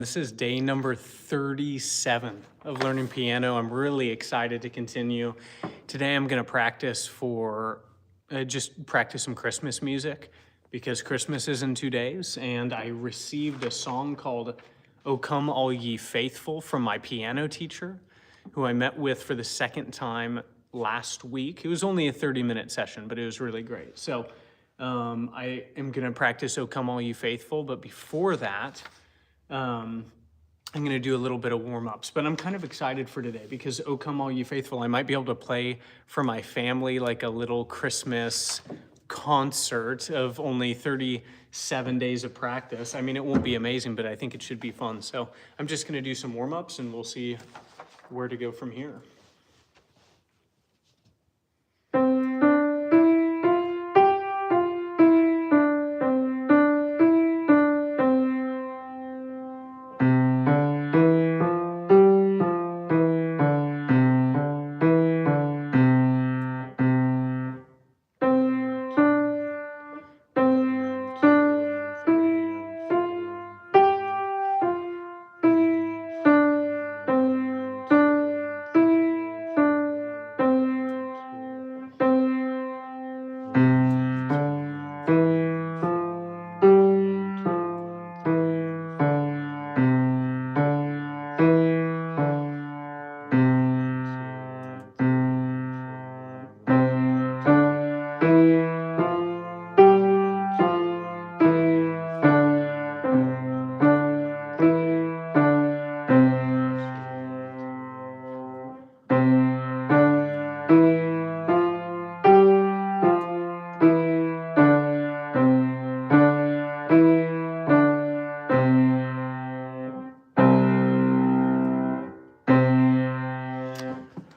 This is day number 37 of learning piano. I'm really excited to continue. Today I'm going to practice just practice some Christmas music because Christmas is in 2 days, and I received a song called "O Come All Ye Faithful" from my piano teacher, who I met with for the second time last week. It was only a 30-minute session, but it was really great. So I am going to practice "O Come All Ye Faithful," but before that, I'm going to do a little bit of warm-ups, but I'm kind of excited for today because "O Come All Ye Faithful," I might be able to play for my family like a little Christmas concert of only 37 days of practice. I mean, it won't be amazing, but I think it should be fun. So I'm just going to do some warm-ups and we'll see where to go from here.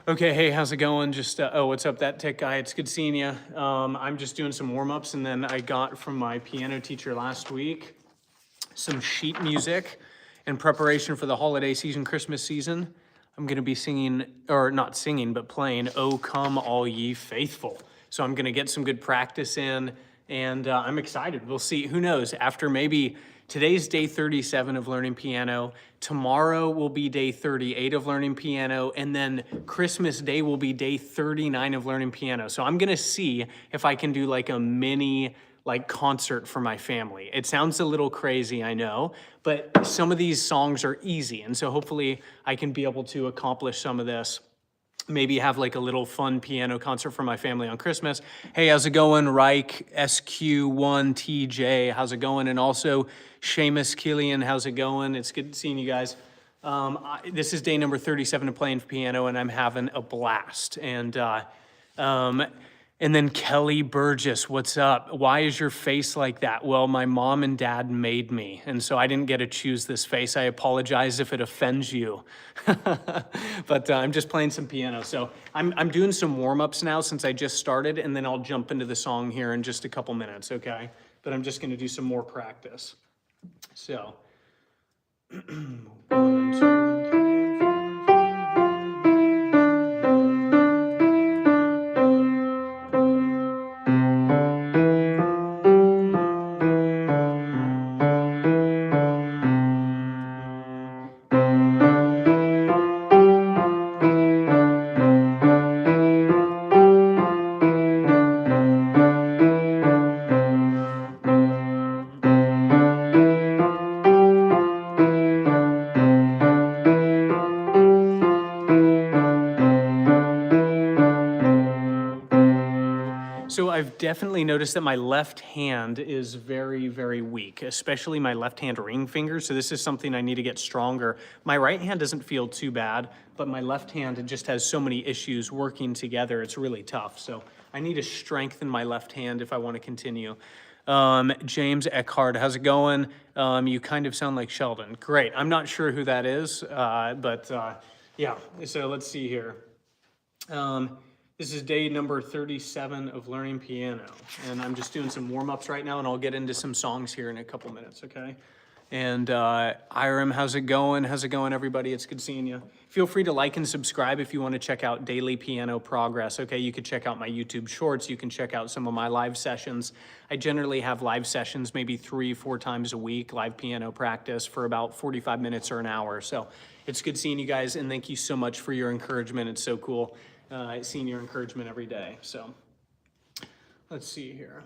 Okay, hey, how's it going? What's up, that tech guy? It's good seeing you. I'm just doing some warm-ups, and then I got from my piano teacher last week some sheet music in preparation for the holiday season, Christmas season. I'm gonna be singing, or not singing, but playing "O Come All Ye Faithful." So I'm gonna get some good practice in, and I'm excited. We'll see, who knows, after maybe today's day 37 of learning piano, tomorrow will be day 38 of learning piano, and then Christmas Day will be day 39 of learning piano. So I'm gonna see if I can do like a mini concert for my family. It sounds a little crazy, I know, but some of these songs are easy, and so hopefully I can be able to accomplish some of this. Maybe have like a little fun piano concert for my family on Christmas. Hey, how's it going? Reich SQ1TJ, how's it going? And also Seamus Killian, how's it going? It's good seeing you guys. This is day number 37 of playing piano, and I'm having a blast. And then Kelly Burgess, what's up? Why is your face like that? Well, my mom and dad made me, and so I didn't get to choose this face. I apologize if it offends you. But I'm just playing some piano. So I'm doing some warm-ups now since I just started, and then I'll jump into the song here in just a couple minutes, okay? But I'm just gonna do some more practice. So, 1, 2, 3. So I've definitely noticed that my left hand is very, very weak, especially my left hand ring finger. So this is something I need to get stronger. My right hand doesn't feel too bad, but my left hand, it just has so many issues working together. It's really tough. So I need to strengthen my left hand if I want to continue. James Eckhart, how's it going? You kind of sound like Sheldon. Great. I'm not sure who that is, yeah. So let's see here. This is day number 37 of learning piano, and I'm just doing some warm-ups right now, and I'll get into some songs here in a couple minutes, okay? And Iram, how's it going? How's it going, everybody? It's good seeing you. Feel free to like and subscribe if you want to check out daily piano progress. Okay, you could check out my YouTube shorts. You can check out some of my live sessions. I generally have live sessions maybe 3-4 times a week, live piano practice for about 45 minutes or an hour. So it's good seeing you guys, and thank you so much for your encouragement. It's so cool seeing your encouragement every day. So let's see here.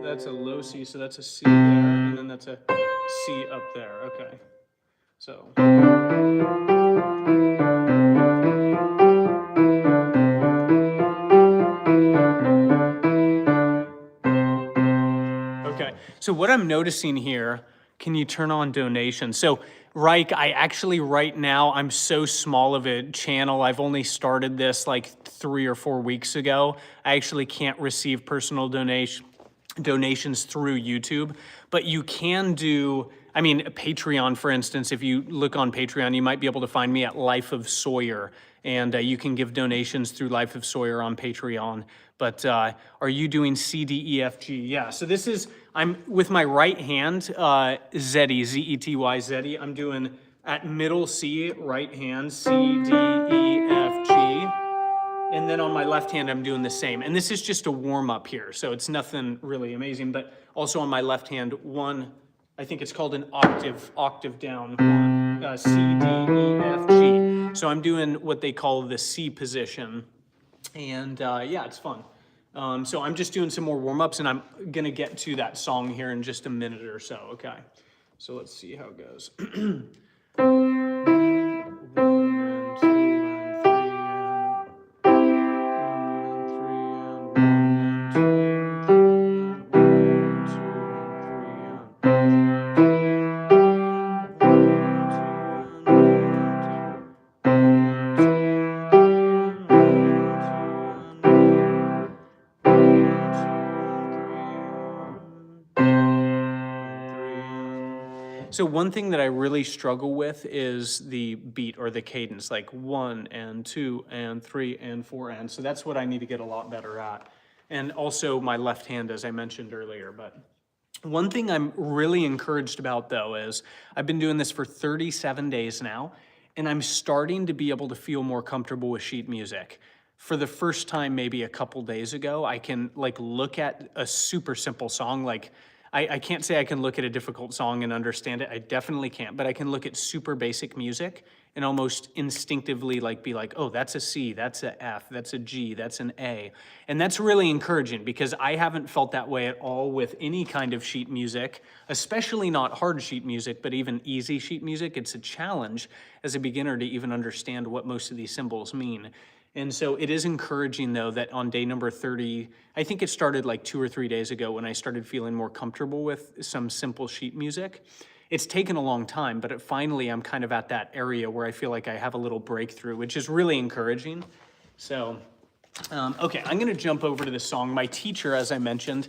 That's a low C, so that's a C there, and then that's a C up there. Okay, so. Okay, so what I'm noticing here, can you turn on donations? So Reich, I actually right now, I'm so small of a channel. I've only started this like 3 or 4 weeks ago. I actually can't receive personal donations through YouTube, but you can do, I mean, Patreon, for instance. If you look on Patreon, you might be able to find me at Life of Sawyer, and you can give donations through Life of Sawyer on Patreon. But are you doing C, D, E, F, G? Yeah, so this is, I'm with my right hand, Zeddy, Z-E-T-Y, Zeddy. I'm doing at middle C, right hand, C, D, E, F, G. And then on my left hand, I'm doing the same. And this is just a warm up here, so it's nothing really amazing. But also on my left hand, one, I think it's called an octave down, one, C, D, E, F, G. So I'm doing what they call the C position. And yeah, it's fun. So I'm just doing some more warm ups, and I'm gonna get to that song here in just a minute or so, okay? So let's see how it goes. So one thing that I really struggle with is the beat or the cadence, like 1 and 2 and 3 and 4 and. So that's what I need to get a lot better at. And also my left hand, as I mentioned earlier. But one thing I'm really encouraged about, though, is I've been doing this for 37 days now, and I'm starting to be able to feel more comfortable with sheet music. For the first time, maybe a couple days ago, I can like look at a super simple song, like I can't say I can look at a difficult song and understand it. I definitely can't, but I can look at super basic music and almost instinctively like be like, oh, that's a C, that's a F, that's a G, that's an A. And that's really encouraging because I haven't felt that way at all with any kind of sheet music, especially not hard sheet music, but even easy sheet music. It's a challenge as a beginner to even understand what most of these symbols mean. And so it is encouraging, though, that on day number 30, I think it started like 2 or 3 days ago when I started feeling more comfortable with some simple sheet music. It's taken a long time, but finally I'm kind of at that area where I feel like I have a little breakthrough, which is really encouraging. So, okay, I'm gonna jump over to the song. My teacher, as I mentioned,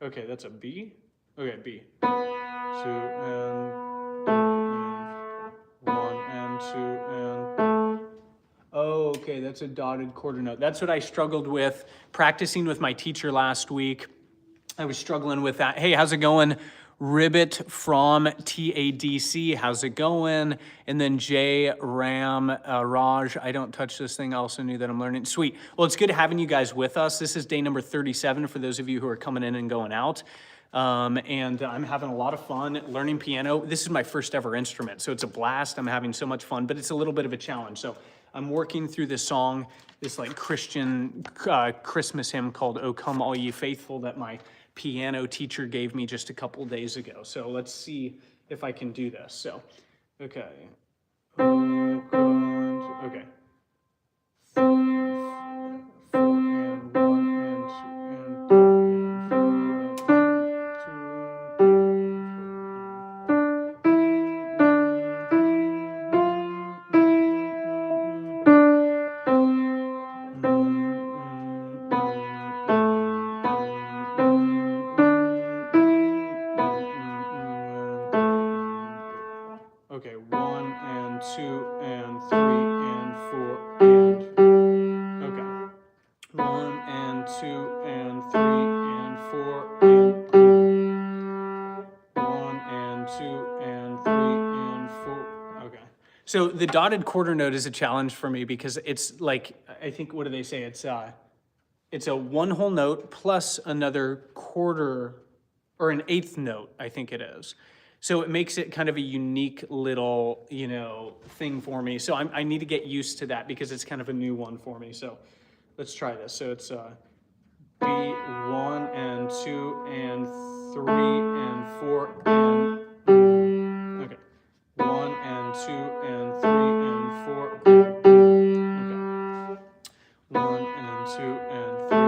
Okay, that's a B. Okay, B. 2 and 3 and 1 and 2 and. Oh, okay, that's a dotted quarter note. That's what I struggled with practicing with my teacher last week. I was struggling with that. Hey, how's it going? Ribbit from TADC, how's it going? And then J Ram Raj, I don't touch this thing. I also knew that I'm learning. Sweet. Well, it's good having you guys with us. This is day number 37 for those of you who are coming in and going out. And I'm having a lot of fun learning piano. This is my first ever instrument, so it's a blast. I'm having so much fun, but it's a little bit of a challenge. So I'm working through this song, this like Christian Christmas hymn called "O Come All Ye Faithful" that my piano teacher gave me just a couple days ago. So let's see if I can do this. So, okay. Oh, God. Okay. 4 and 1 and 2 and 3 and 4 Okay, 1 and 2 and 3 and 4 and. Okay. 1 and 2 and 3 and 4 and. 1 and 2 and 3 and 4. Okay. So the dotted quarter note is a challenge for me because it's like, I think, what do they say? It's a one whole note plus another quarter or an eighth note, I think it is. So it makes it kind of a unique little, thing for me. So I need to get used to that because it's kind of a new one for me. So let's try this. So it's B1 and 2 and 3 and 4 and. Okay. 1 and 2 and 3 and 4 and. Okay. 1 and 2 and 3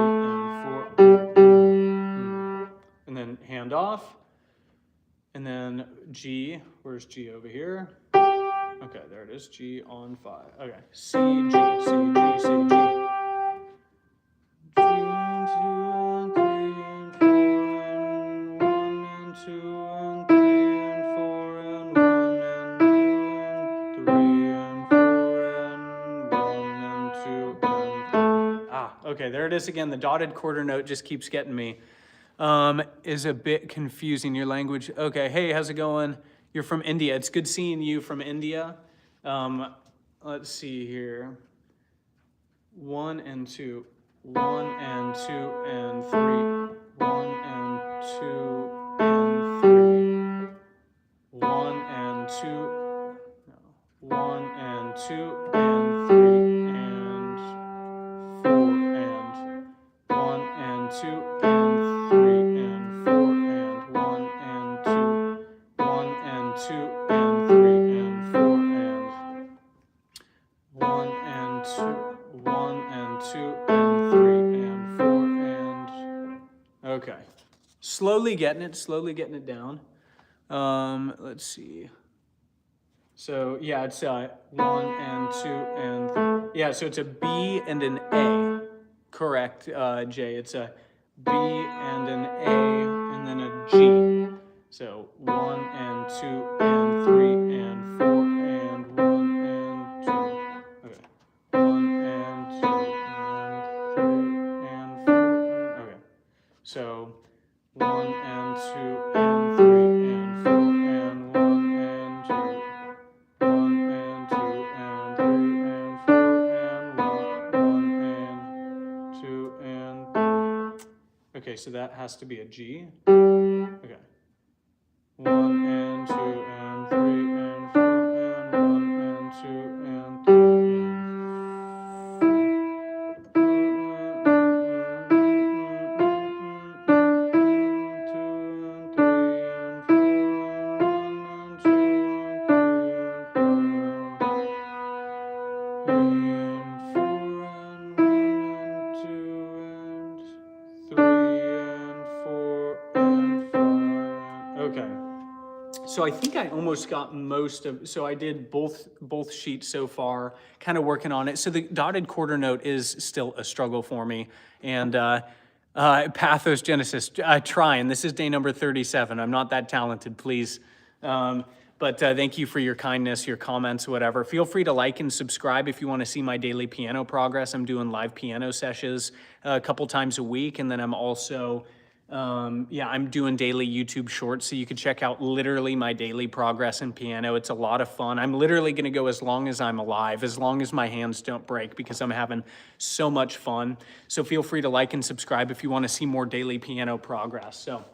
and 4. And then hand off. And then G, where's G over here? Okay, there it is, G on 5. Okay, C, G, C, G, C, G. 3 and 2 and 3 and 4 and 1 and 2 and 3 and 4 and 1 and 3 and 4 and 1 and 2 and. Okay, there it is again. The dotted quarter note just keeps getting me. Is a bit confusing, your language. Okay, hey, how's it going? You're from India. It's good seeing you from India. Let's see here. 1 and 2. 1 and 2 and 3. 1 and 2 and 3. 1 and 2. No. 1 and 2 and 3 and 4 and 1 and 2 and 3 and 4 and 1 and 2. 1 and 2 and 3 and 4 and 1 and 2. 1 and 2 and 3 and 4 and. Okay. Slowly getting it down. Let's see. So yeah, it's 1 and 2 and yeah, so it's a B and an A. correct, Jay. It's a B and an A and then a G. So 1 and 2 and 3 and 4 and 1 and 2. Okay. 1 and 2 and 3 and 4. Okay. So 1 and 2 and 3 and 4 and 1 and 2. 1 and 2 and 3 and 4 and 1 and 2 and 3. Okay, so that has to be a G. Okay. 1 and 2 and 3 and 4 and 1 and 2 and 3. Okay. So I think I almost got most of, so I did both sheets so far, kind of working on it. So the dotted quarter note is still a struggle for me. And Pathos Genesis, trying. This is day number 37. I'm not that talented, please. But thank you for your kindness, your comments, whatever. Feel free to like and subscribe if you want to see my daily piano progress. I'm doing live piano sessions a couple times a week, and then I'm also I'm doing daily YouTube shorts, so you can check out literally my daily progress in piano. It's a lot of fun. I'm literally going to go as long as I'm alive, as long as my hands don't break, because I'm having so much fun. So feel free to like and subscribe if you want to see more daily piano progress. So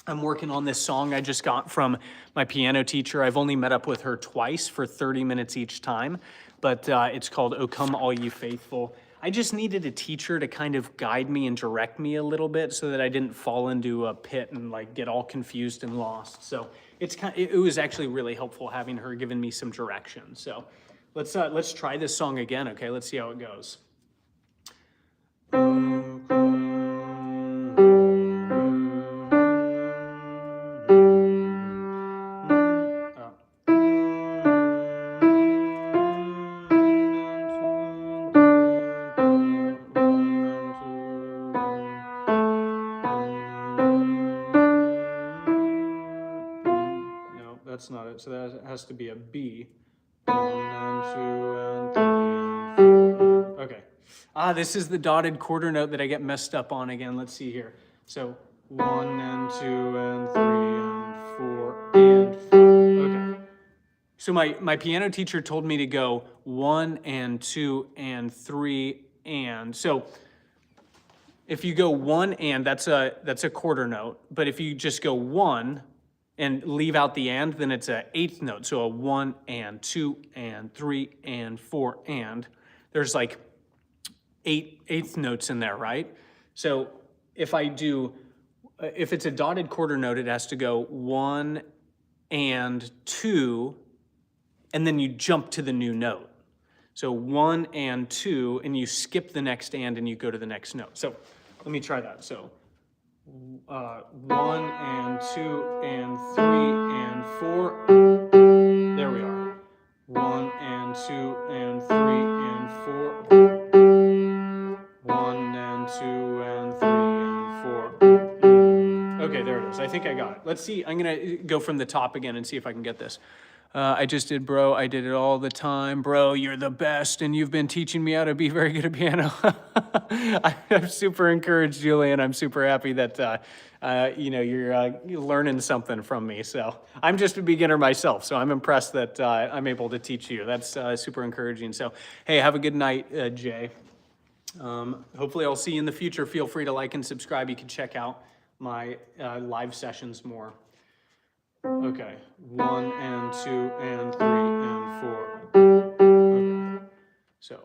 I'm working on this song I just got from my piano teacher. I've only met up with her twice for 30 minutes each time, but it's called "O Come All Ye Faithful." I just needed a teacher to kind of guide me and direct me a little bit so that I didn't fall into a pit and like get all confused and lost. So it was actually really helpful having her giving me some direction. So let's try this song again, okay? Let's see how it goes. That's not it. So that has to be a B. 1 and 2 and 3 and 4. Okay. This is the dotted quarter note that I get messed up on again. Let's see here. So 1 and 2 and 3 and 4 and 5. Okay. So my piano teacher told me to go 1 and 2 and 3 and. So if you go 1 and, that's a quarter note. But if you just go 1 and leave out the and, then it's an eighth note. So a 1 and 2 and 3 and 4 and. There's like eighth notes in there, right? So if it's a dotted quarter note, it has to go 1 and 2, and then you jump to the new note. So 1 and 2, and you skip the next and you go to the next note. So let me try that. So 1 and 2 and 3 and 4. There we are. 1 and 2 and 3 and 4. 1 and 2 and 3 and 4. Okay, there it is. I think I got it. Let's see. I'm going to go from the top again and see if I can get this. I just did, bro. I did it all the time. Bro, you're the best, and you've been teaching me how to be very good at piano. I'm super encouraged, Julian. I'm super happy that you're learning something from me. So I'm just a beginner myself, so I'm impressed that I'm able to teach you. That's super encouraging. So, hey, have a good night, Jay. Hopefully I'll see you in the future. Feel free to like and subscribe. You can check out my live sessions more. Okay, 1 and 2 and 3 and 4. Okay, so.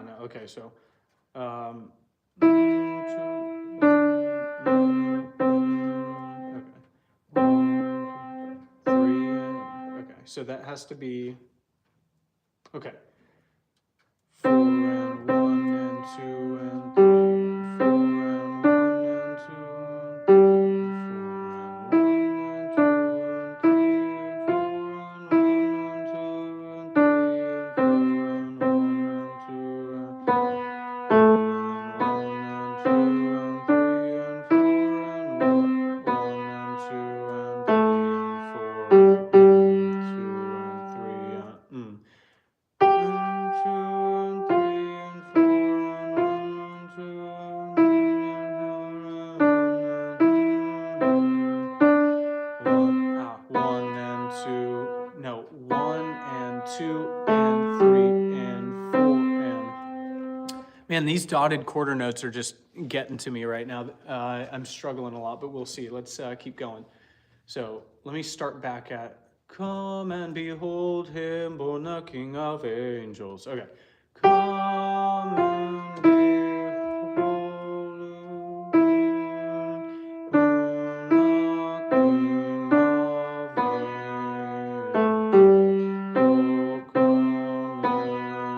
No, okay, so. So that has to be, okay. 4 and 1 and 2 and 3 and 4 and 1 and 2 and 1 and 2 and 3 and 4 and... Man, these dotted quarter notes are just getting to me right now. I'm struggling a lot, but we'll see. Let's keep going. So let me start back at come and behold him, born the King of angels. Okay. Come and behold him, born the King of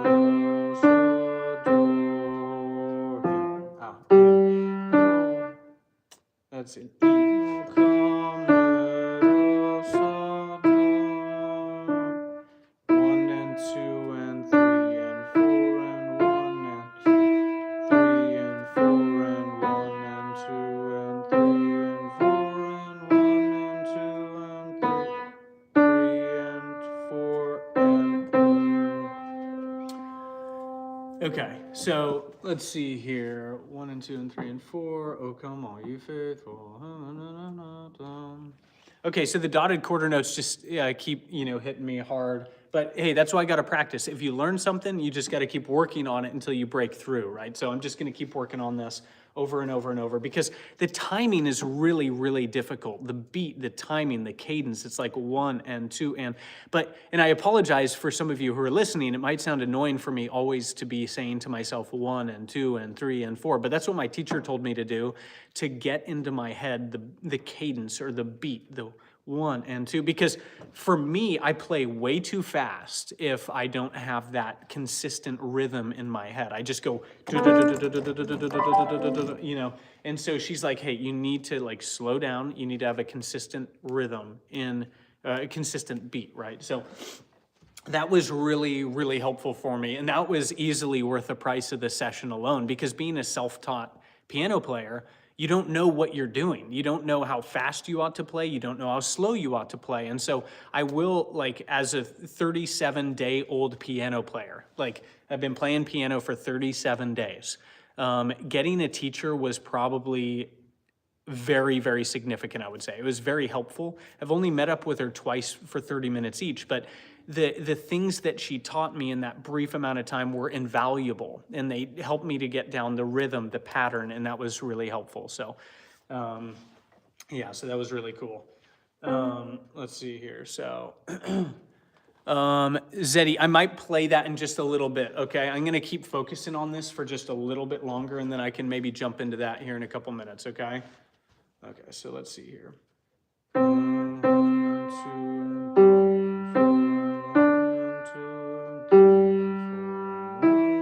angels. Oh, come, let us adore him. Oh, that's an E. Come, let us adore. 1 and 2 and 3 and 4 and 1 and 3 and 4 and 1 and 2 and 3 and 4 and 1 and 2 and 3 and 4 and Okay, so let's see here. 1 and 2 and 3 and 4. Oh, come all you faithful. Okay, so the dotted quarter notes just keep, hitting me hard. But hey, that's why I got to practice. If you learn something, you just got to keep working on it until you break through, right? So I'm just going to keep working on this over and over and over because the timing is really, really difficult. The beat, the timing, the cadence, it's like 1 and 2 and, and I apologize for some of you who are listening. It might sound annoying for me always to be saying to myself 1 and 2 and 3 and 4, but that's what my teacher told me to do, to get into my head the cadence or the beat, the 1 and 2, because for me, I play way too fast if I don't have that consistent rhythm in my head. I just go, and so she's like, hey, you need to like slow down. You need to have a consistent rhythm in a consistent beat, right? So that was really, really helpful for me. And that was easily worth the price of the session alone, because being a self-taught piano player, you don't know what you're doing. You don't know how fast you ought to play. You don't know how slow you ought to play. And so I will, like, as a 37-day-old piano player, like I've been playing piano for 37 days, getting a teacher was probably very, very significant, I would say. It was very helpful. I've only met up with her twice for 30 minutes each, but the things that she taught me in that brief amount of time were invaluable, and they helped me to get down the rhythm, the pattern, and that was really helpful. So, so that was really cool. Let's see here. So, Zeddy, I might play that in just a little bit, okay? I'm going to keep focusing on this for just a little bit longer, and then I can maybe jump into that here in a couple minutes, okay? Okay, so let's see here. 1 and 2 and 3 and 4 and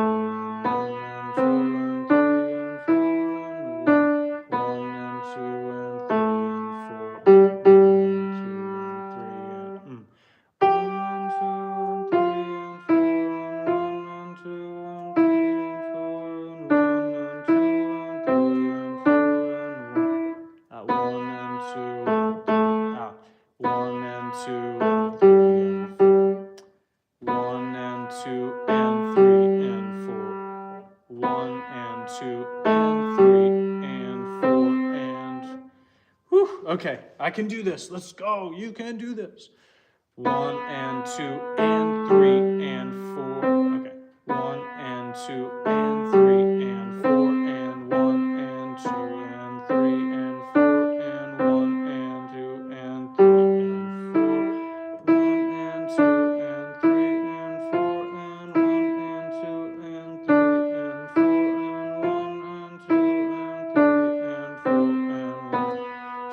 1 and 2 and 3 and 4 and 1 and 2 and 3 and 4 and 1 and 2 and 3 and 4 2 and 3 and 4 and 1 and 2 and 3 and 4 and 1 and 2 and 3 and 4 and 2 and 3 and Okay, I can do this. Let's go. You can do this. 1 and 2 and 3 and 4. Okay. 1 and 2 and 3 and 4 and 1 and 2 and 3 and 4 and 1 and 2 and 3 and 4. 1 and 2 and 3 and 4 and 1 and 2 and 3 and 4 and 1 and 2 and 3 and 4 and 1,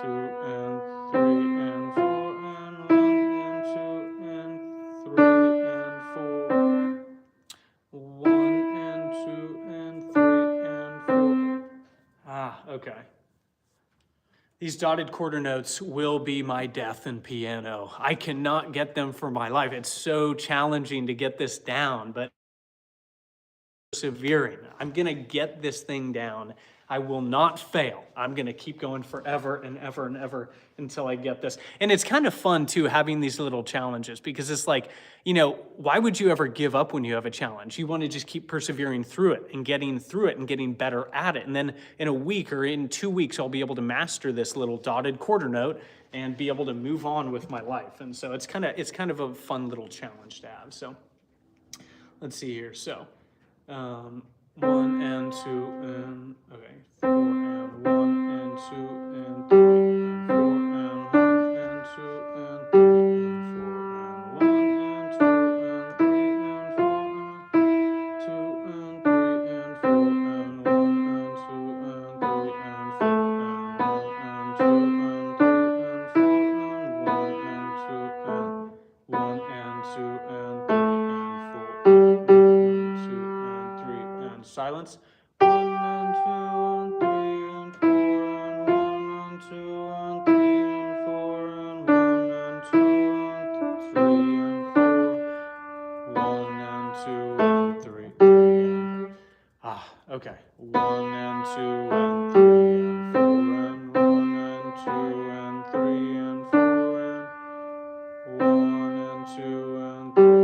2 and 3 and 4 and 1 and 2 and 3 and 4. 1 and 2 and 3 and 4. Okay. These dotted quarter notes will be my death in piano. I cannot get them for my life. It's so challenging to get this down, but persevering. I'm gonna get this thing down. I will not fail. I'm going to keep going forever and ever and ever until I get this. And it's kind of fun too, having these little challenges, because it's like, why would you ever give up when you have a challenge? You want to just keep persevering through it and getting through it and getting better at it. And then in a week or in 2 weeks, I'll be able to master this little dotted quarter note and be able to move on with my life. And so it's kind of a fun little challenge to have. So let's see here. So 1 and 2 and okay, 4 and 1 and 2 and 3 and 4 and 1 and 2 and 3 and 4 and 1 and 2 and 3 and 4 and 2 and 3 and 4 and 1 and 2 and 3 and 4 and 1 and 2 and 3 and 4 and 1 and 2 and 1 and 2 and 3 and 4 silence. 1 and 2 and 3 and 4 and 1 and 2 and 3 and 4 and 1 and 2 and 3 and 4. 1 and 2 and 3. Okay. 1 and 2 and 3 and 4 and 1 and 2 and 3 and 4 and 1 and 2 and 3.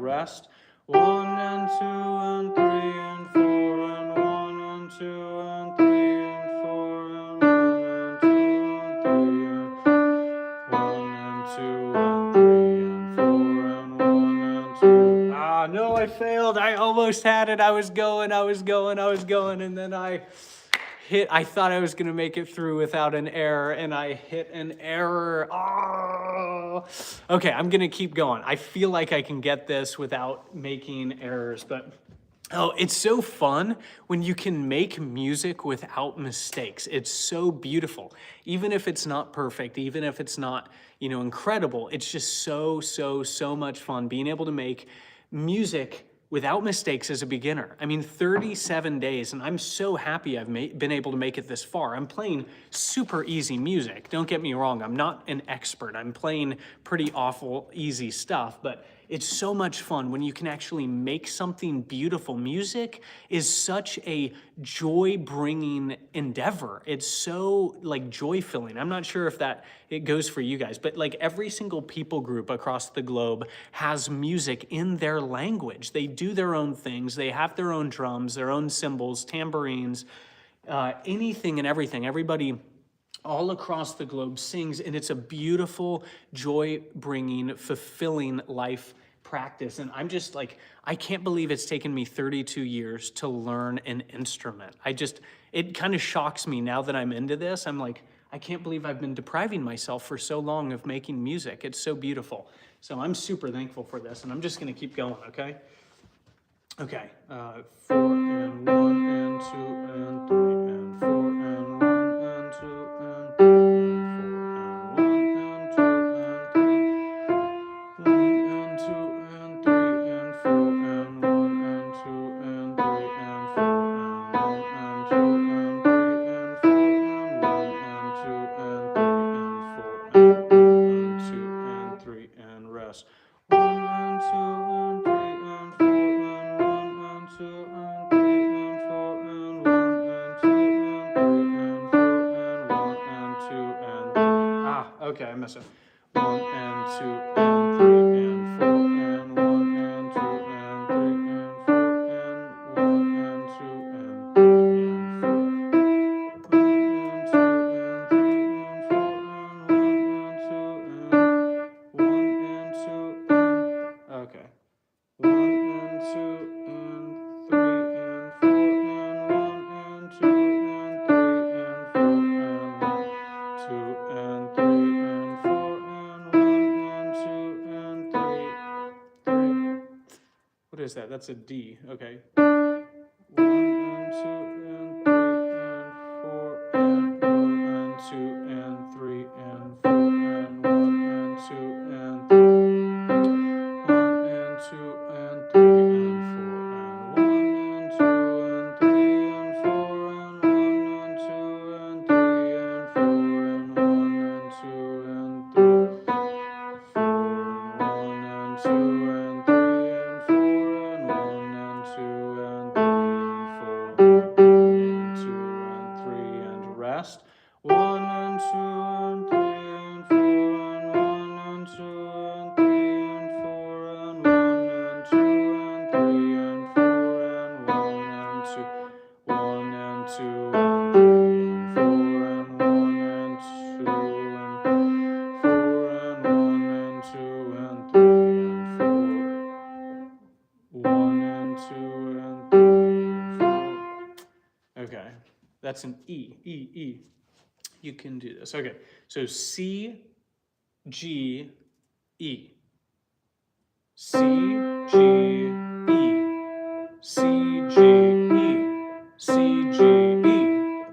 Rest. 1 and 2 and 3 and 4 and 1 and 2 and 3 and 4 and 1 and 2 and 3 and 1 and 2 and 3 and 4 and 1 and 2. No, I failed. I almost had it. I was going, and then I thought I was going to make it through without an error, and I hit an error. Oh. Okay, I'm going to keep going. I feel like I can get this without making errors, but it's so fun when you can make music without mistakes. It's so beautiful. Even if it's not perfect, even if it's not, incredible, it's just so much fun being able to make music without mistakes as a beginner. I mean, 37 days, and I'm so happy I've been able to make it this far. I'm playing super easy music. Don't get me wrong, I'm not an expert. I'm playing pretty awful, easy stuff, but it's so much fun when you can actually make something beautiful. Music is such a joy-bringing endeavor. It's so joy-filling. I'm not sure if it goes for you guys, but every single people group across the globe has music in their language. They do their own things. They have their own drums, their own cymbals, tambourines, anything and everything. Everybody all across the globe sings, and it's a beautiful, joy-bringing, fulfilling life practice. And I'm just I can't believe it's taken me 32 years to learn an instrument. It kind of shocks me now that I'm into this. I'm I can't believe I've been depriving myself for so long of making music. It's so beautiful. So I'm super thankful for this, and I'm just gonna keep going, okay? Okay, 4 and 1 and 2 and 3 and 4 and 1 and 2 and 3 and 4 and 1 and 2 and 3, 1 and 2 and 3 and 4 and 1 and 2 and 3 and 4 and 1 and 2 and 3 and 4 and 1 and 2 and 3 and 4 and 2 and 3 and rest. 1 and 2 and 3 and 4 and 1 and 2 and 3 and 4 and 1 and 2 and 3 and 4 and 1 and 2 and 3. Okay, I messed up. 1 and 2 and 3 and 4 and 1 and 2 and 3 and 4 and 1 and 2 and 3 and 4. 1 and 2 and 3 and 4 and 1 and 2 and 1 and 2 and okay. 1 and 2 and 3 and 4 and 1 What is that? That's a D. Okay. 1 and 2 and 3 and 4 and 1 and 2 and 3 and 4 and 1 and 2 and 3. 1 and 2 and 3 and 4 and 1 and 2 and 3 and 4 and 1 and 2 and 3 and 4 and 1 and 2 and 3. 4 and 1 and 2 and 3 and 4 and 1 and 2 and 3 and 4 and 2 and 3 and rest. 1 and 2 and 3 and 4 and 1 and 2 and 3 and 4 and 1 and 2 and 3 and 4 and 1 and 2. 1 and 2 and 3 and 4 and 1 and 2 and 4 and 1 and 2 and 3 and 4. 1 and 2 and 3 and 4. Okay, that's an E, E, E. You can do this. Okay, so C, G, E. C, G, E. C, G, E. C, G, E.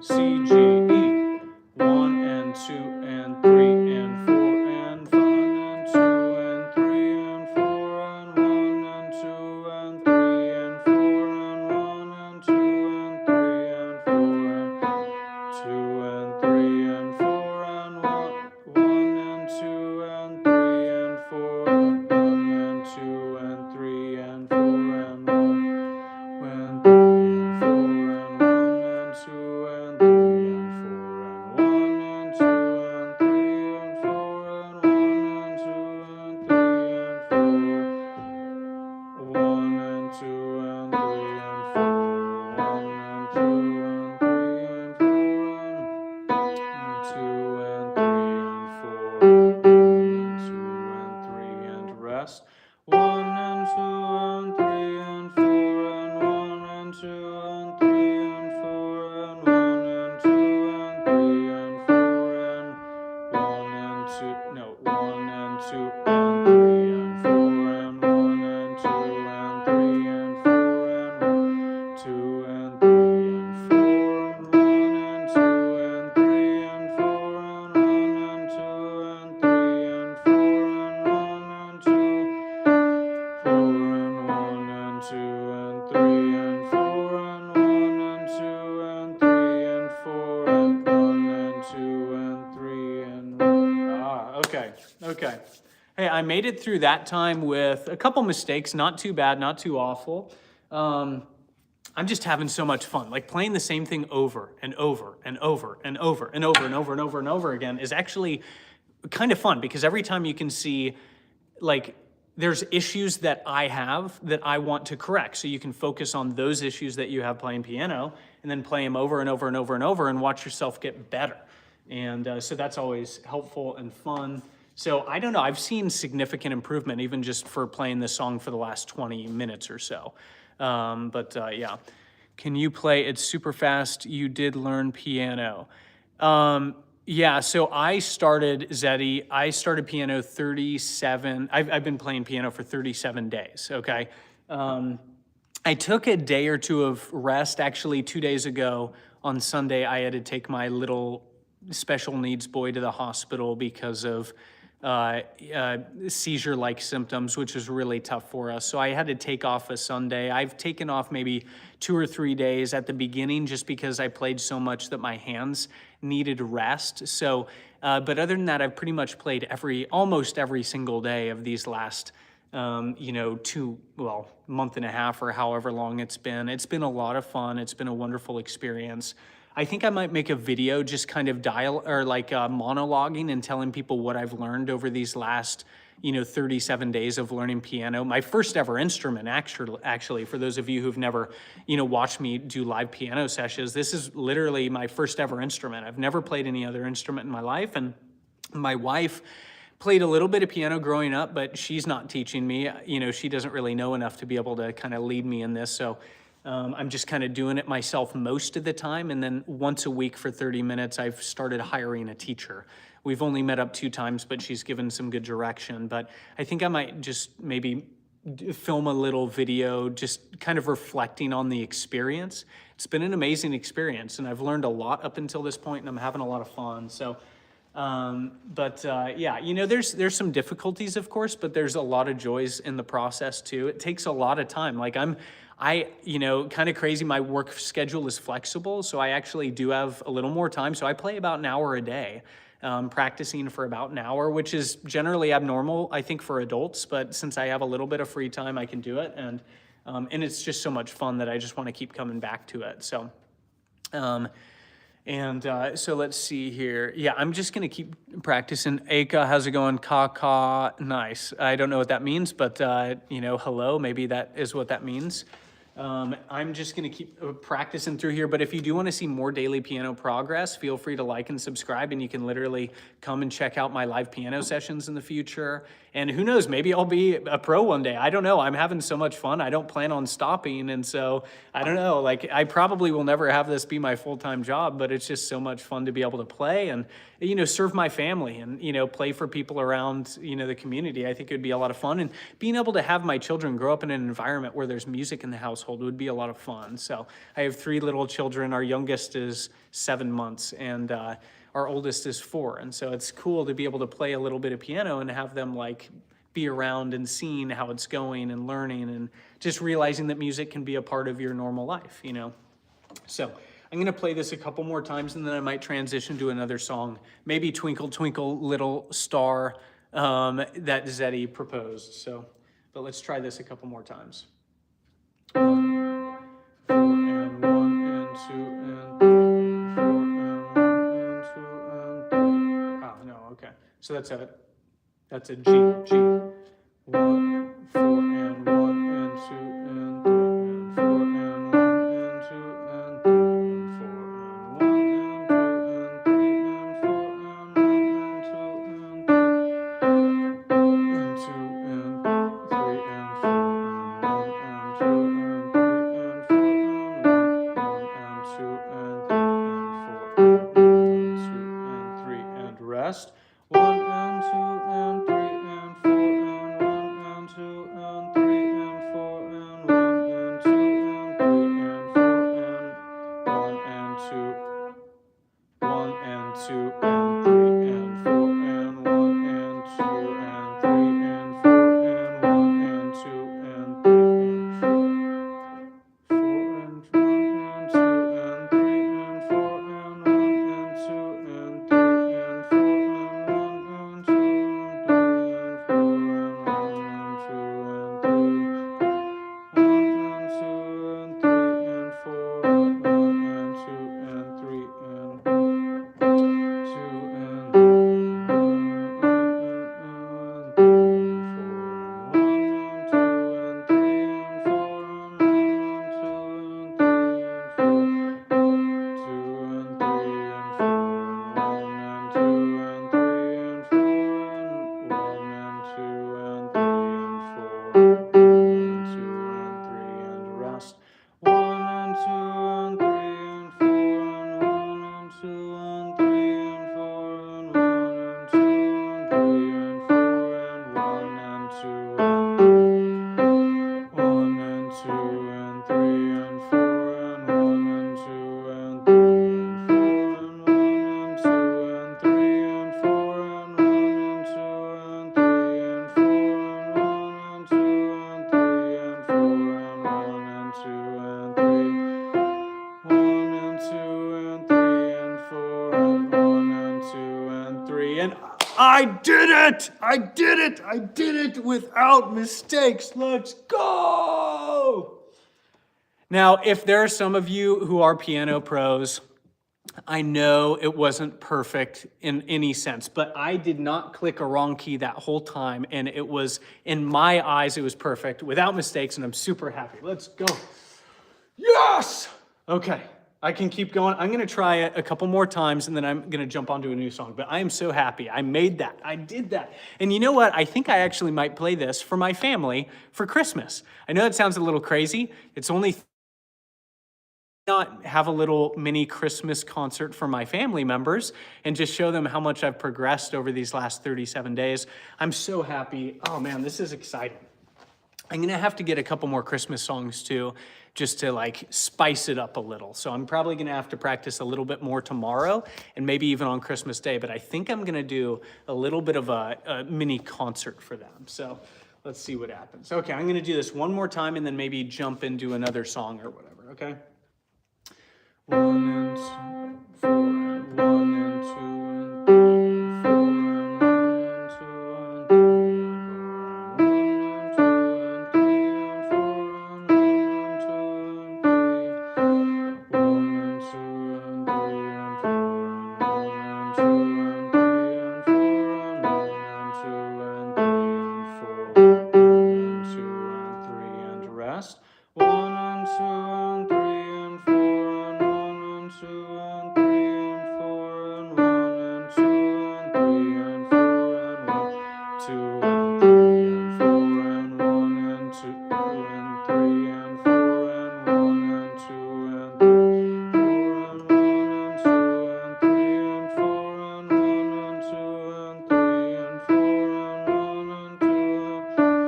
C, G, E. 1 and 2 and 3 and 4 and 1 and 2 and 3 and 4 and 1 and 2 and 3 and 4 and 1 and 2 and 3 and 4 and 2 and 3 and 4 and 1 and 2 and 3 and 4 and 1 and 2 and 3 and 4 and 1 and 3 and 4 and 1 and 2 and 3 and 4 and 1 and 2 and 3 and 4 and 1 and 2 and 3 and 4. 1 and 2 and 3 and 4. 1 and 2 and 3 and 4 and 2 and 3 and 4. 1 and 2 and 3 and rest. 1 and 2 and 3 and 4 and 1 and 2 and 3 and 4 and 1 and 2 and 3 and 4 and 1 and 2, no, 1 and 2 and 3 and 4 and 1 and 2 and 3 and 4 and 1, 2 and 3 and 4 and 1 and 2 and 3 and 4 and 1 and 2 and 3 and 4 and 1 and 2. 4 and 1 and 2 and 3 and 4 and 1 and 2 and 3 and 4 and 1 and 2 and 3 and okay, okay. Hey, I made it through that time with a couple mistakes, not too bad, not too awful. I'm just having so much fun. Like playing the same thing over and over and over and over and over and over and over and over again is actually kind of fun because every time you can see like there's issues that I have that I want to correct. So you can focus on those issues that you have playing piano and then play them over and over and over and over and watch yourself get better. And so that's always helpful and fun. So I don't know, I've seen significant improvement even just for playing this song for the last 20 minutes or so. Yeah. Can you play It's Super Fast? You did learn piano. Yeah, so I started, Zeddy, I started piano 37, I've been playing piano for 37 days, okay? I took a day or two of rest. Actually, 2 days ago on Sunday, I had to take my little special needs boy to the hospital because of seizure-like symptoms, which was really tough for us. So I had to take off a Sunday. I've taken off maybe 2 or 3 days at the beginning just because I played so much that my hands needed rest. So, but other than that, I've pretty much played almost every single day of these last, month and a half or however long it's been. It's been a lot of fun. It's been a wonderful experience. I think I might make a video just kind of monologuing and telling people what I've learned over these last, 37 days of learning piano. My first ever instrument, actually, for those of you who've never, watched me do live piano sessions, this is literally my first ever instrument. I've never played any other instrument in my life, and my wife played a little bit of piano growing up, but she's not teaching me. She doesn't really know enough to be able to kind of lead me in this, so I'm just kind of doing it myself most of the time, and then once a week for 30 minutes, I've started hiring a teacher. We've only met up 2 times, but she's given some good direction. But I think I might just maybe film a little video, just kind of reflecting on the experience. It's been an amazing experience, and I've learned a lot up until this point, and I'm having a lot of fun. So, yeah, you know, there's some difficulties, of course, but there's a lot of joys in the process too. It takes a lot of time. Like you know, kind of crazy. My work schedule is flexible, so I actually do have a little more time. So I play about an hour a day, practicing for about an hour, which is generally abnormal, I think, for adults. But since I have a little bit of free time, I can do it, and it's just so much fun that I just want to keep coming back to it. So. So let's see here. Yeah, I'm just gonna keep practicing. Aka, how's it going? Kaka, nice. I don't know what that means, but you know, hello, maybe that is what that means. I'm just gonna keep practicing through here, but if you do wanna see more daily piano progress, feel free to like and subscribe, and you can literally come and check out my live piano sessions in the future. And who knows, maybe I'll be a pro one day. I don't know, I'm having so much fun. I don't plan on stopping, and so, I don't know, like, I probably will never have this be my full-time job, but it's just so much fun to be able to play and, you know, serve my family and, you know, play for people around, you know, the community. I think it would be a lot of fun, and being able to have my children grow up in an environment where there's music in the household would be a lot of fun. So I have 3 little children. Our youngest is 7 months, and our oldest is 4. And so it's cool to be able to play a little bit of piano and have them like be around and seeing how it's going and learning and just realizing that music can be a part of your normal life, you know? So I'm gonna play this a couple more times, and then I might transition to another song, maybe Twinkle, Twinkle, Little Star, that Zeddy proposed. So, but let's try this a couple more times. 1, 4, and 1, and 2, and 3, 4, and 1, and 2, and 3. Oh, no, okay. So that's a G, G. 1, 4, and 1, and 2, and 3, and 4, and 1, and 2, and 3, and 4, and 1, and 2, and 3, and 4, and 1, and 2, and 3, and 2, and 3, and 4, and 1, and 2, and 3, and 4, and 1, and 2, and 3, and 4, and 2, and 3, and rest. 1, and 2, and 3, and 4, and 1, and 2, and 3, and 4, and 1, and 2, and 3, and 4, and 1, and 2, 1, and 2, and 3, and 4, and 1, and 2, and 3, and 4, and 1, and 2, and 3, and 4, and 1, and 2, and 3, and 4, and 1, and 2, and 3, and 4, and 1, and 2, and 3, and 4, and 1, and 2, and 3, 1, and 2, and 3, and 4, and 1, and 2, and 3, and 2, I did it! I did it! I did it without mistakes. Let's go! Now, if there are some of you who are piano pros, I know it wasn't perfect in any sense, but I did not click a wrong key that whole time, and it was, in my eyes, it was perfect, without mistakes, and I'm super happy. Let's go. Yes! Okay, I can keep going. I'm gonna try it a couple more times, and then I'm gonna jump onto a new song, but I am so happy. I made that. I did that. And you know what? I think I actually might play this for my family for Christmas. I know that sounds a little crazy. It's only not have a little mini Christmas concert for my family members and just show them how much I've progressed over these last 37 days. I'm so happy. Oh man, this is exciting. I'm gonna have to get a couple more Christmas songs too, just to like spice it up a little. So I'm probably gonna have to practice a little bit more tomorrow and maybe even on Christmas Day, but I think I'm gonna do a little bit of a mini concert for them. So let's see what happens. Okay, I'm gonna do this one more time and then maybe jump into another song or whatever, okay? 1 and 2, 4 and 1 and 2 and 3 and 4 and 1 and 2 and 3 and rest. 1 and 2 and 3 and 4 and 1 and 2 and 3 and 4 and 1 and 2 and 3 and 4 and 1, 2 and 3 and 4 and 1 and 2 and 3 and 4 and 1 and 2 and 3 and 4 and 1 and 2 and 3 and 4 and 1 and 2 and 3 and 4 and 1 and 2 and 4 and 1 and 2 and 3 and 2 and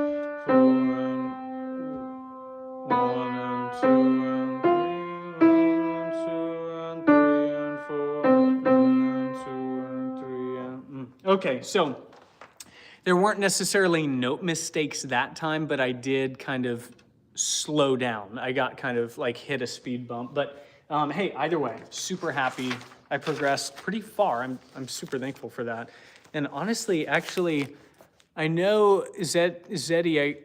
3 and 4 and 2 and 3 and okay, so there weren't necessarily note mistakes that time, but I did kind of slow down. I got kind of like hit a speed bump, but hey, either way, super happy. I progressed pretty far. I'm super thankful for that. And honestly, actually, I know Zeddy, I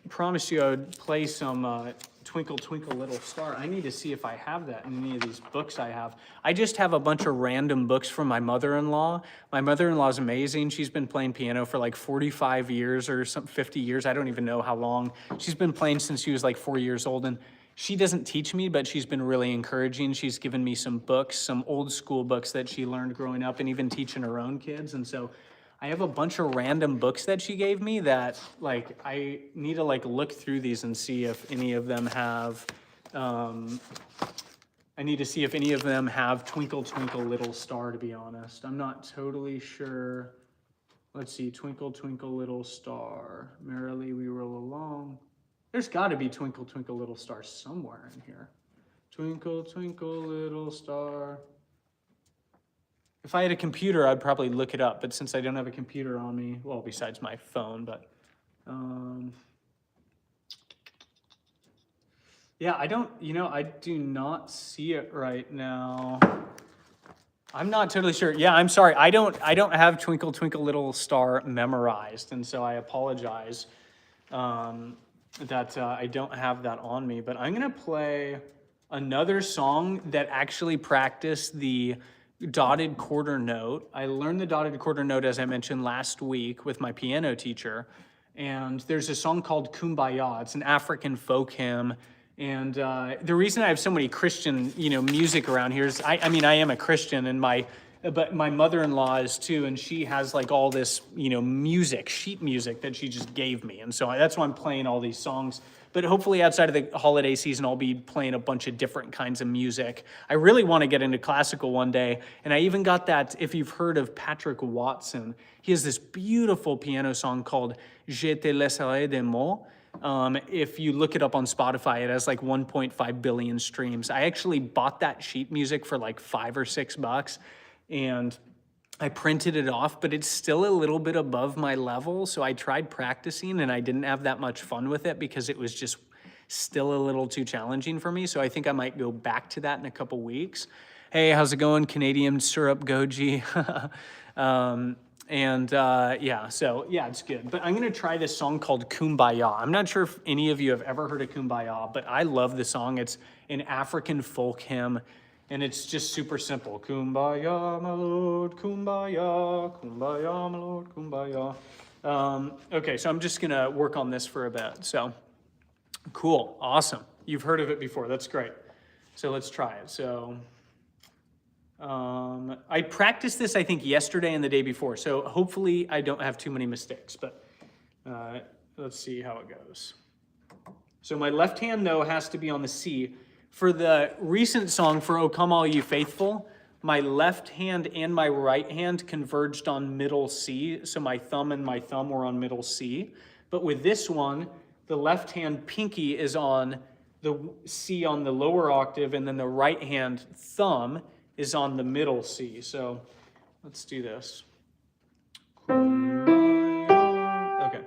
promised you I would play some Twinkle Twinkle Little Star. I need to see if I have that in any of these books I have. I just have a bunch of random books from my mother-in-law. My mother-in-law is amazing. She's been playing piano for like 45 years or some 50 years. I don't even know how long. She's been playing since she was like 4 years old, and she doesn't teach me, but she's been really encouraging. She's given me some books, some old school books that she learned growing up and even teaching her own kids. And so I have a bunch of random books that she gave me that like I need to like look through these and see if any of them have I need to see if any of them have Twinkle Twinkle Little Star, to be honest. I'm not totally sure. Let's see, Twinkle Twinkle Little Star, merrily we roll along. There's got to be Twinkle Twinkle Little Star somewhere in here. Twinkle Twinkle Little Star. If I had a computer, I'd probably look it up, but since I don't have a computer on me, well, besides my phone, but yeah, I do not see it right now. I'm not totally sure. Yeah, I'm sorry. I don't have Twinkle Twinkle Little Star memorized, and so I apologize that I don't have that on me, but I'm gonna play another song that actually practiced the dotted quarter note. I learned the dotted quarter note, as I mentioned last week, with my piano teacher. And there's a song called Kumbaya. It's an African folk hymn. And the reason I have so many Christian, music around here is, I am a Christian, and but my mother-in-law is too, and she has like all this, music, sheet music that she just gave me. And so that's why I'm playing all these songs. But hopefully outside of the holiday season, I'll be playing a bunch of different kinds of music. I really want to get into classical one day. And I even got that, if you've heard of Patrick Watson, he has this beautiful piano song called Je te laisserai des mots. If you look it up on Spotify, it has like 1.5 billion streams. I actually bought that sheet music for like $5 or $6, and I printed it off, but it's still a little bit above my level. So I tried practicing and I didn't have that much fun with it because it was just still a little too challenging for me. So I think I might go back to that in a couple weeks. Hey, how's it going? Canadian syrup goji. Yeah, it's good. But I'm gonna try this song called Kumbaya. I'm not sure if any of you have ever heard of Kumbaya, but I love the song. It's an African folk hymn. And it's just super simple. Kumbaya, my Lord, kumbaya, kumbaya, my Lord, kumbaya. Okay, so I'm just gonna work on this for a bit. So, cool, awesome. You've heard of it before, that's great. So let's try it. So, I practiced this, I think, yesterday and the day before. So hopefully I don't have too many mistakes, but let's see how it goes. So my left hand, though, has to be on the C. For the recent song, For O Come All You Faithful, my left hand and my right hand converged on middle C. So my thumb and my thumb were on middle C. But with this one, the left hand pinky is on the C on the lower octave, and then the right hand thumb is on the middle C. So let's do this. Okay.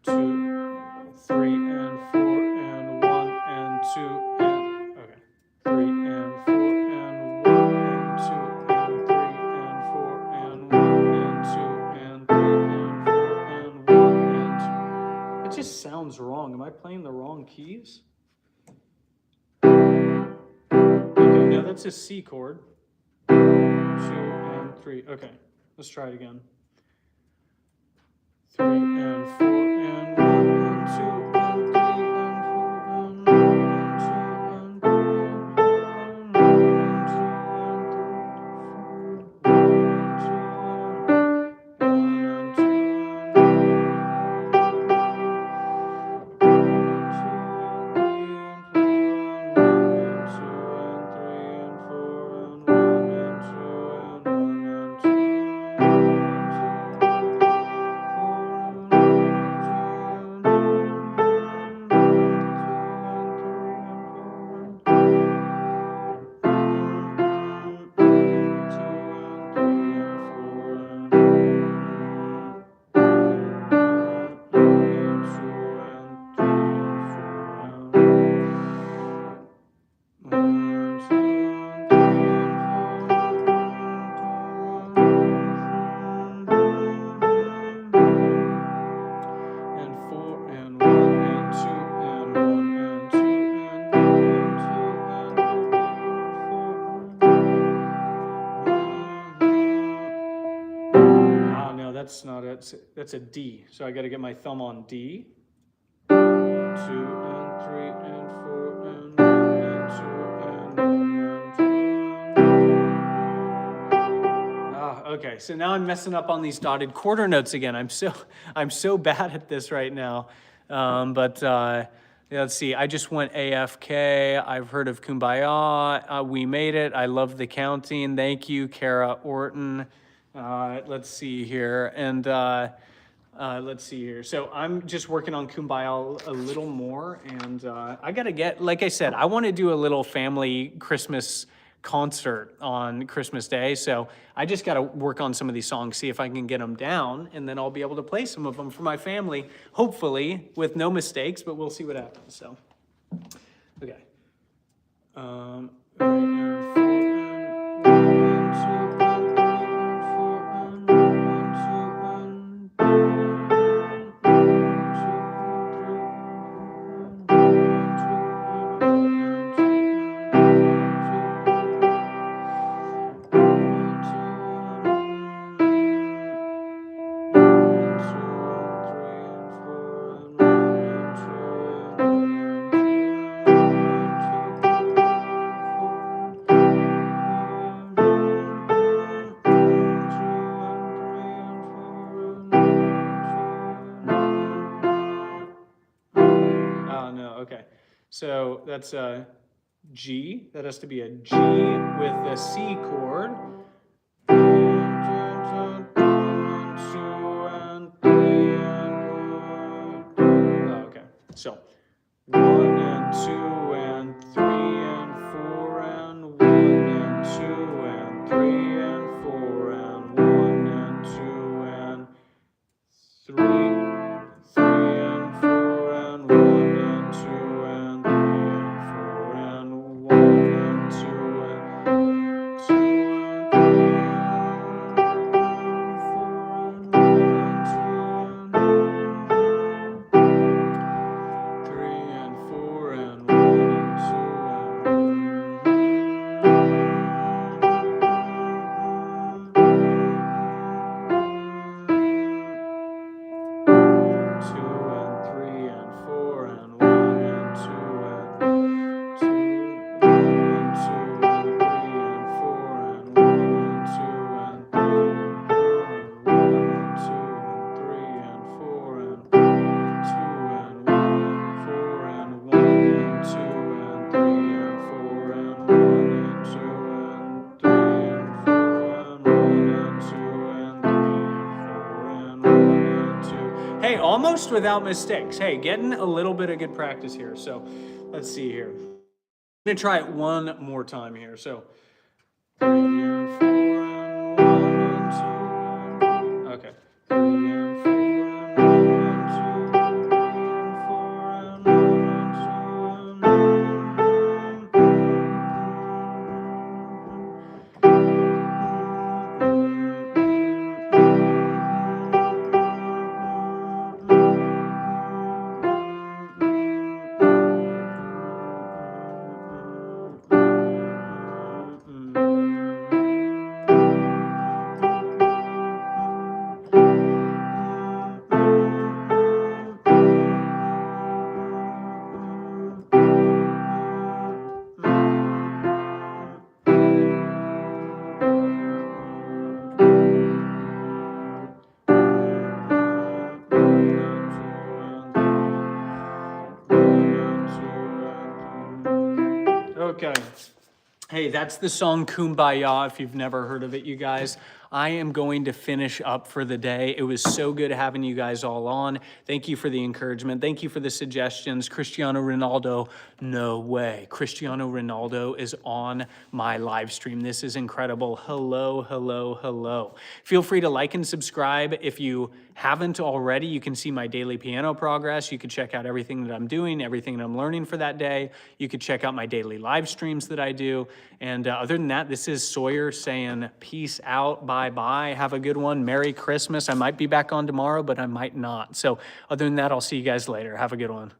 2, 3, and 4, and 1, and 2, and okay. 3, and 4, and 1, and 2, and 3, and 4, and 1, and 2, and 3, and 4, and 1, and 2. It just sounds wrong. Am I playing the wrong keys? Okay, no, that's a C chord. 2 and 3. Okay, let's try it again. 3 and 4 and 1 and 2 and 3 and 4 and 1 and 2 and 3 and 4 and 1 and 2 and 3 and 4 and 1 and 2 that's not it. That's a D. So I got to get my thumb on D. 2 and 3 and 4 and 1 and 2 and 1 and 2. Okay. So now I'm messing up on these dotted quarter notes again. I'm so bad at this right now. Let's see. I just went AFK. I've heard of Kumbaya. We made it. I love the counting. Thank you, Kara Orton. Let's see here, and let's see here. So I'm just working on Kumbaya a little more, and I gotta get, like I said, I want to do a little family Christmas concert on Christmas Day. So I just gotta work on some of these songs, see if I can get them down, and then I'll be able to play some of them for my family, hopefully with no mistakes. But we'll see what happens. So, okay. Right, and 4 and 1 and 2 and 3 and 4 and 1 and 2 and okay. So that's a G. That has to be a G with a C chord. Okay. So 1 and 2 and 3 and 4 and 1 and 2 and 3 and 4 and 1 and 2 and 3. 3 and 4 and 1 and 2 and 3 and 4 and 1 and 2 and 2 and 3 and 4 and 1 and 2 and 3 and 4 and 1 and 2 and almost without mistakes. Hey, getting a little bit of good practice here. So let's see here. I'm gonna try it one more time here. So 3 and 4 and 1 and 2. Okay. 3 and 4 and 1 and 2 and 4 and 1 and 2 Okay. Hey, that's the song Kumbaya, if you've never heard of it, you guys. I am going to finish up for the day. It was so good having you guys all on. Thank you for the encouragement. Thank you for the suggestions. Cristiano Ronaldo, no way. Cristiano Ronaldo is on my live stream. This is incredible. Hello, hello, hello. Feel free to like and subscribe. If you haven't already, you can see my daily piano progress. You can check out everything that I'm doing, everything that I'm learning for that day. You could check out my daily live streams that I do. And other than that, this is Sawyer saying peace out, bye-bye. Have a good one. Merry Christmas. I might be back on tomorrow, but I might not. So other than that, I'll see you guys later. Have a good one.